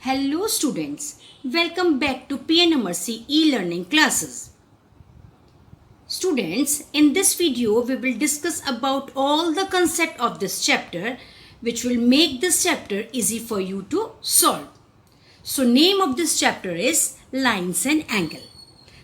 Hello students, welcome back to PNMRC e-learning classes. Students, in this video we will discuss about all the concept of this chapter which will make this chapter easy for you to solve. So name of this chapter is Lines and Angle.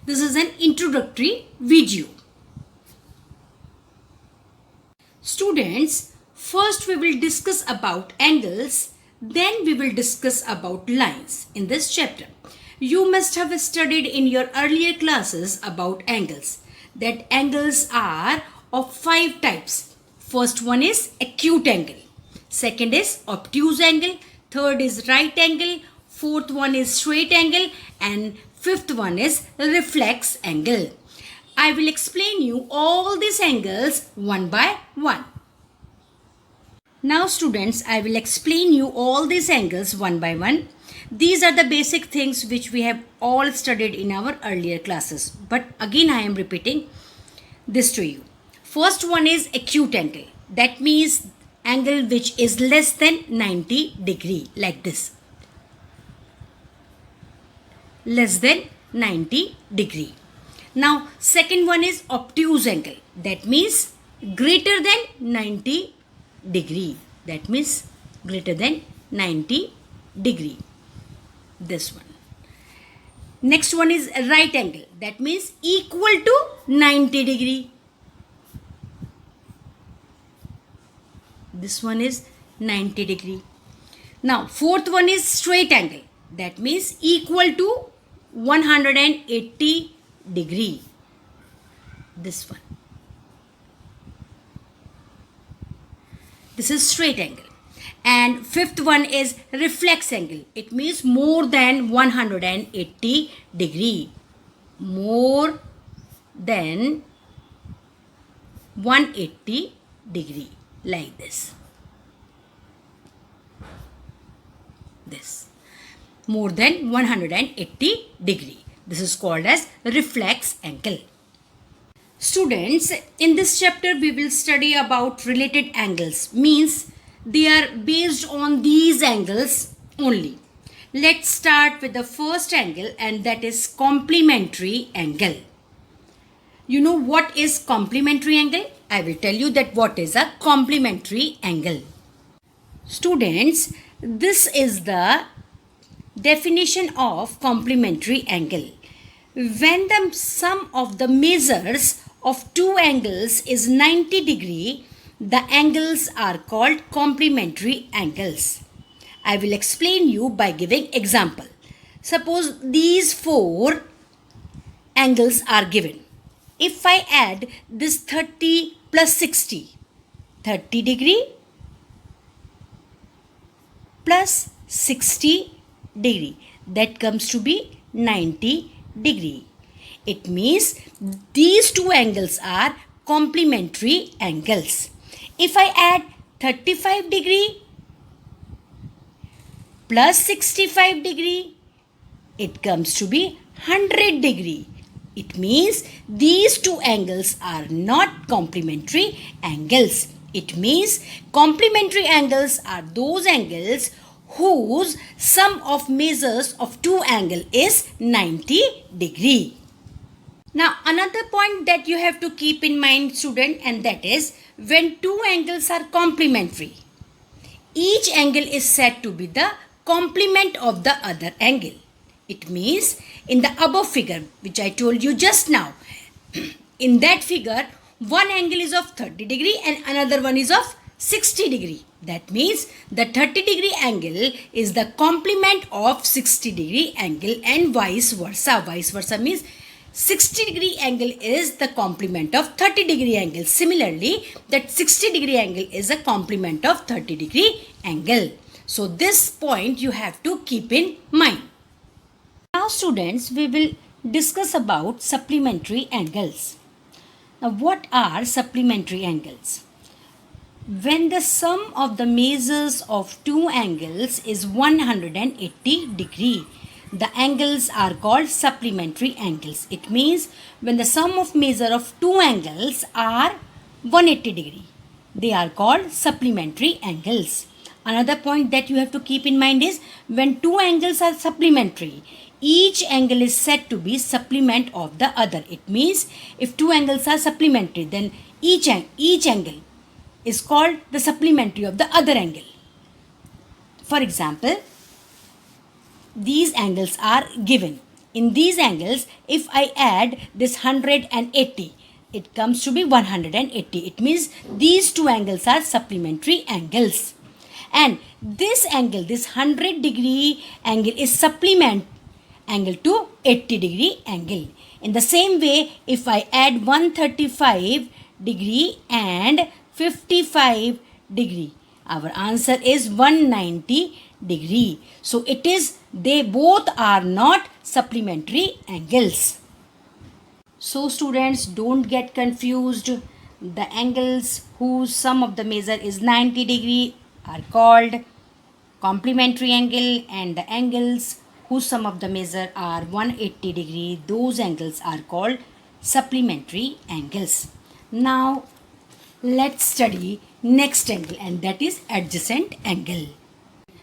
This is an introductory video. Students, first we will discuss about angles, then we will discuss about lines in this chapter. You must have studied in your earlier classes about angles. That angles are of 5 types. First one is acute angle. Second is obtuse angle. Third is right angle. Fourth one is straight angle. And fifth one is reflex angle. I will explain you all these angles one by one. Now students, I will explain you all these angles one by one. These are the basic things which we have all studied in our earlier classes. But again I am repeating this to you. First one is acute angle. That means angle which is less than 90 degree, like this. Less than 90 degree. Now second one is obtuse angle. That means greater than 90 degree. That means greater than 90 degree. This one. Next one is right angle. That means equal to 90 degree. This one is 90 degree. Now fourth one is straight angle. That means equal to 180 degree. This one. This is straight angle. And fifth one is reflex angle. It means more than 180 degree. More than 180 degree. Like this. This. More than 180 degree. This is called as reflex angle. Students, in this chapter we will study about related angles. Means they are based on these angles only. Let's start with the first angle, and that is complementary angle. You know what is complementary angle? I will tell you that what is a complementary angle. Students, this is the definition of complementary angle. When the sum of the measures of two angles is 90 degree, the angles are called complementary angles. I will explain you by giving example. Suppose these 4 angles are given. If I add this 30 plus 60, 30 degree plus 60 degree, that comes to be 90 degree. It means these two angles are complementary angles. If I add 35 degree plus 65 degree, it comes to be 100 degree. It means these two angles are not complementary angles. It means complementary angles are those angles whose sum of measures of two angles is 90 degree. Now another point that you have to keep in mind, student, and that is when two angles are complementary, each angle is said to be the complement of the other angle. It means in the above figure which I told you just now, in that figure one angle is of 30 degree and another one is of 60 degree. That means the 30 degree angle is the complement of 60 degree angle and vice versa. Vice versa means 60 degree angle is the complement of 30 degree angle. Similarly, that 60 degree angle is a complement of 30 degree angle. So this point you have to keep in mind. Now students, we will discuss about supplementary angles. Now what are supplementary angles? When the sum of the measures of two angles is 180 degree, the angles are called supplementary angles. It means when the sum of measure of two angles are 180 degree, they are called supplementary angles. Another point that you have to keep in mind is when two angles are supplementary, each angle is said to be supplement of the other. It means if two angles are supplementary, then each angle is called the supplementary of the other angle. For example, these angles are given. In these angles, if I add this 180, it comes to be 180. It means these two angles are supplementary angles. And this angle, this 100-degree angle is supplement angle to 80-degree angle. In the same way, if I add 135-degree and 55-degree, our answer is 190-degree. So it is, they both are not supplementary angles. So students, don't get confused. The angles whose sum of the measure is 90-degree are called complementary angle, and the angles whose sum of the measure are 180-degree, those angles are called supplementary angles. Now let's study next angle, and that is adjacent angle.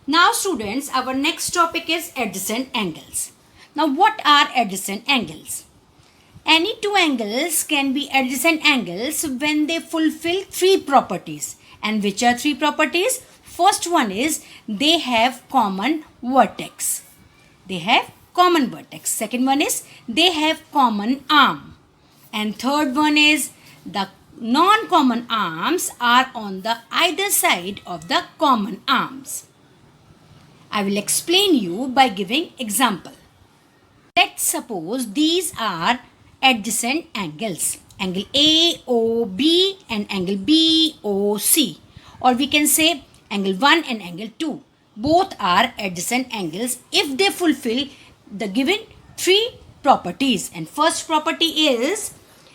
Now students, our next topic is adjacent angles. Now what are adjacent angles? Any two angles can be adjacent angles when they fulfill three properties. And which are three properties? First one is they have common vertex. They have common vertex. Second one is they have common arm. And third one is the non-common arms are on the either side of the common arms. I will explain you by giving example. Let's suppose these are adjacent angles. Angle AOB and angle BOC, or we can say angle 1 and angle 2. Both are adjacent angles if they fulfill the given three properties. And first property is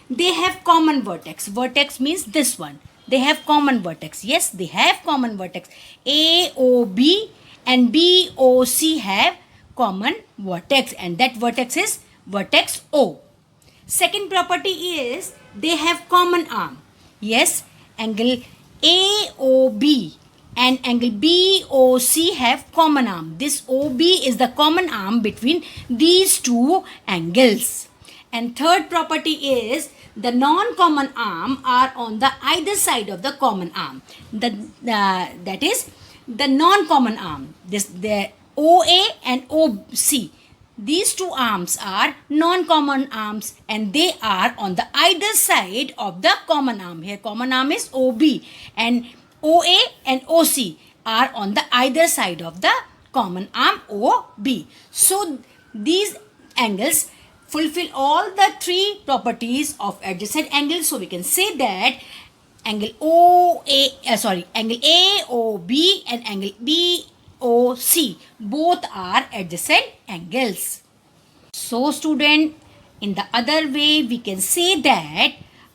they have common vertex. Vertex means this one. They have common vertex. Yes, they have common vertex. AOB and BOC have common vertex, and that vertex is vertex O. Second property is they have common arm. Yes, angle AOB and angle BOC have common arm. This OB is the common arm between these two angles. And third property is the non-common arm are on the either side of the common arm. That is the non-common arm. The OA and OC. These two arms are non-common arms and they are on the either side of the common arm. Here common arm is OB and OA and OC are on the either side of the common arm OB. So these angles fulfill all the three properties of adjacent angles. So we can say that angle angle AOB and angle BOC both are adjacent angles. So student, in the other way we can say that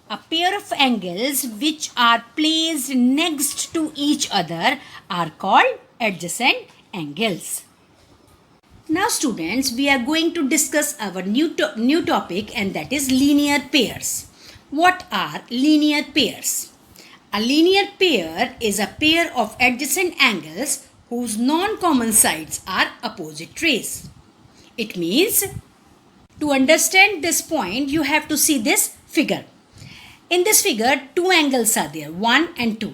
a pair of angles which are placed next to each other are called adjacent angles. Now students, we are going to discuss our new topic, and that is linear pairs. What are linear pairs? A linear pair is a pair of adjacent angles whose non-common sides are opposite rays. It means, to understand this point, you have to see this figure. In this figure, two angles are there, 1 and 2.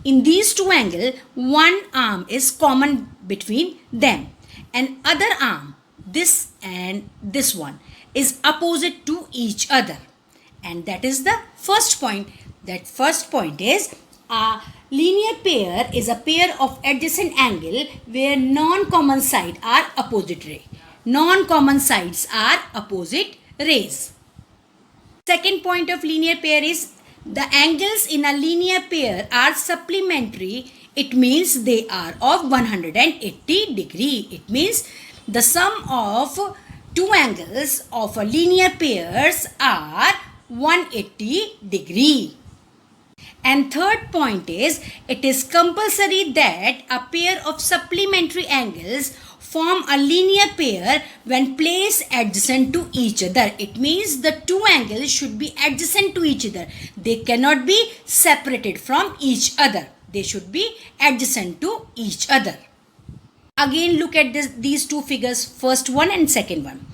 In these two angles, one arm is common between them, and other arm, this and this one, is opposite to each other. And that is the first point. That first point is a linear pair is a pair of adjacent angle where non-common sides are opposite ray. Non-common sides are opposite rays. Second point of linear pair is the angles in a linear pair are supplementary. It means they are of 180 degree. It means the sum of two angles of a linear pairs are 180 degree. And third point is it is compulsory that a pair of supplementary angles form a linear pair when placed adjacent to each other. It means the two angles should be adjacent to each other. They cannot be separated from each other. They should be adjacent to each other. Again, look at these two figures, first one and second one.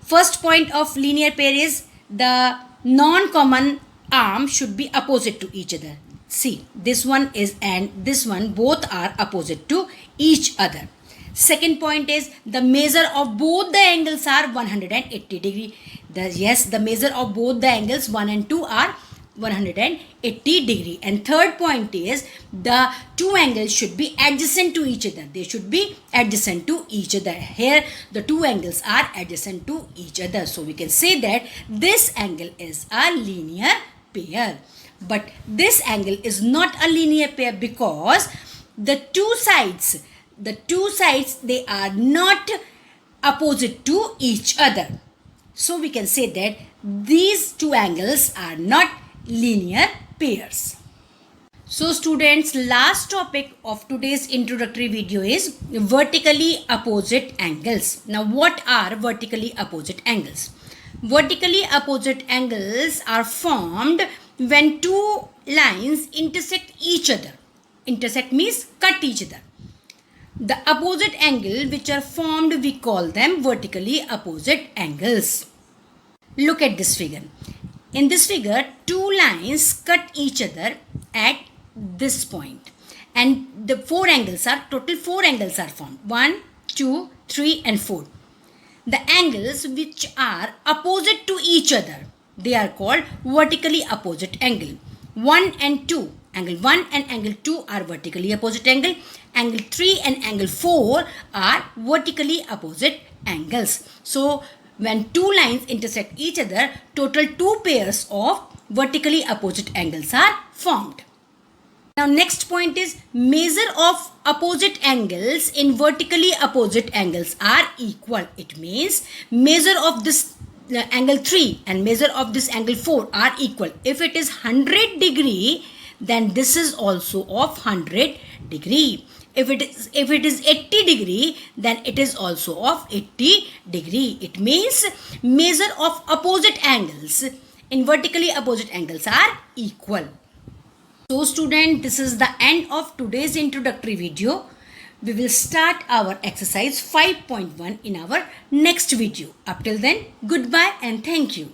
First point of linear pair is the non-common arm should be opposite to each other. See, this one is and this one, both are opposite to each other. Second point is the measure of both the angles are 180 degree. Yes, the measure of both the angles 1 and 2 are 180 degree. And third point is the two angles should be adjacent to each other. They should be adjacent to each other. Here the two angles are adjacent to each other. So we can say that this angle is a linear pair. But this angle is not a linear pair because the two sides they are not opposite to each other. So we can say that these two angles are not linear pairs. So students, last topic of today's introductory video is vertically opposite angles. Now what are vertically opposite angles? Vertically opposite angles are formed when two lines intersect each other. Intersect means cut each other. The opposite angle which are formed, we call them vertically opposite angles. Look at this figure. In this figure, two lines cut each other at this point. And the total four angles are formed. 1, 2, 3 and 4. The angles which are opposite to each other, they are called vertically opposite angle. 1 and 2. Angle 1 and angle 2 are vertically opposite angle. Angle 3 and angle 4 are vertically opposite angles. So, when two lines intersect each other, total two pairs of vertically opposite angles are formed. Now, next point is measure of opposite angles in vertically opposite angles are equal. It means measure of this angle 3 and measure of this angle 4 are equal. If it is 100 degree, then this is also of 100 degree. If it is 80 degree, then it is also of 80 degree. It means measure of opposite angles in vertically opposite angles are equal. So student, this is the end of today's introductory video. We will start our exercise 5.1 in our next video. Up till then, goodbye and thank you.